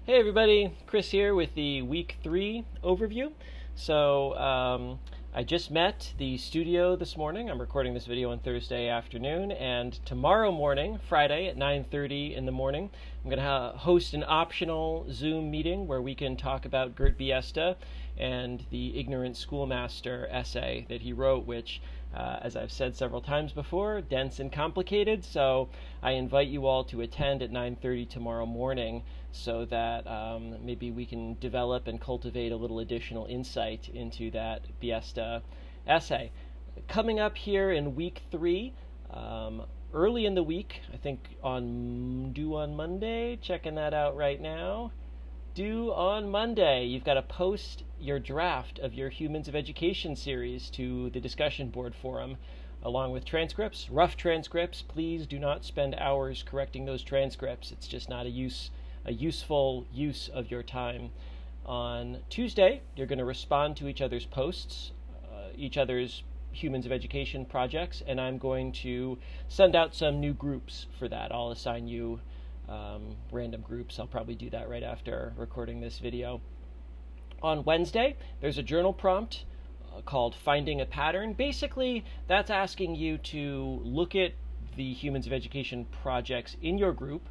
Hey everybody, Chris here with the week 3 overview. I just met the studio this morning. I'm recording this video on Thursday afternoon, and tomorrow morning, Friday at 9:30 in the morning, I'm going to host an optional Zoom meeting where we can talk about Gert Biesta and the Ignorant Schoolmaster essay that he wrote, which as I've said several times before, dense and complicated, so I invite you all to attend at 9:30 tomorrow morning so that maybe we can develop and cultivate a little additional insight into that Biesta essay. Coming up here in week 3, early in the week, I think due on Monday, checking that out right now, due on Monday. You've got to post your draft of your Humans of Education series to the discussion board forum, along with transcripts, rough transcripts. Please do not spend hours correcting those transcripts. It's just not a useful use of your time. On Tuesday, you're going to respond to each other's posts, each other's Humans of Education projects, and I'm going to send out some new groups for that. I'll assign you random groups. I'll probably do that right after recording this video. On Wednesday, there's a journal prompt called Finding a Pattern. Basically, that's asking you to look at the Humans of Education projects in your group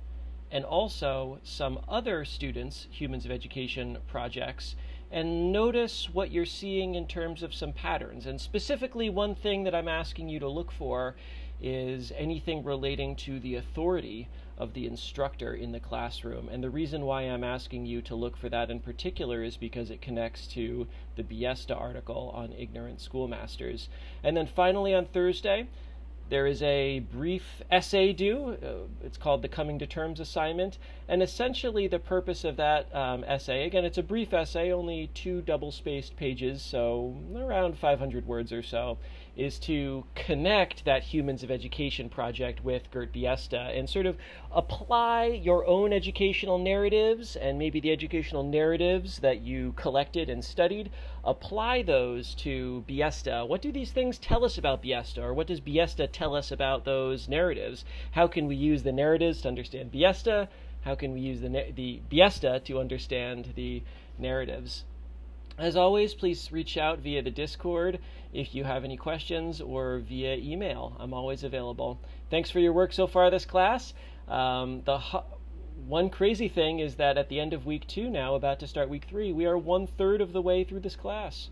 and also some other students' Humans of Education projects, and notice what you're seeing in terms of some patterns. And specifically, one thing that I'm asking you to look for is anything relating to the authority of the instructor in the classroom. And the reason why I'm asking you to look for that in particular is because it connects to the Biesta article on ignorant schoolmasters. And then finally on Thursday, there is a brief essay due. It's called the Coming to Terms assignment. And essentially the purpose of that essay, again, it's a brief essay, only 2 double-spaced pages, so around 500 words or so, is to connect that Humans of Education project with Gert Biesta and sort of apply your own educational narratives and maybe the educational narratives that you collected and studied, apply those to Biesta. What do these things tell us about Biesta, or what does Biesta tell us about those narratives? How can we use the narratives to understand Biesta? How can we use the Biesta to understand the narratives? As always, please reach out via the Discord if you have any questions, or via email. I'm always available. Thanks for your work so far this class. One crazy thing is that at the end of week 2 now, about to start week 3, we are 1/3 of the way through this class.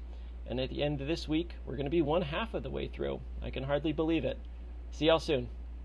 And at the end of this week, we're going to be 1/2 of the way through. I can hardly believe it. See y'all soon.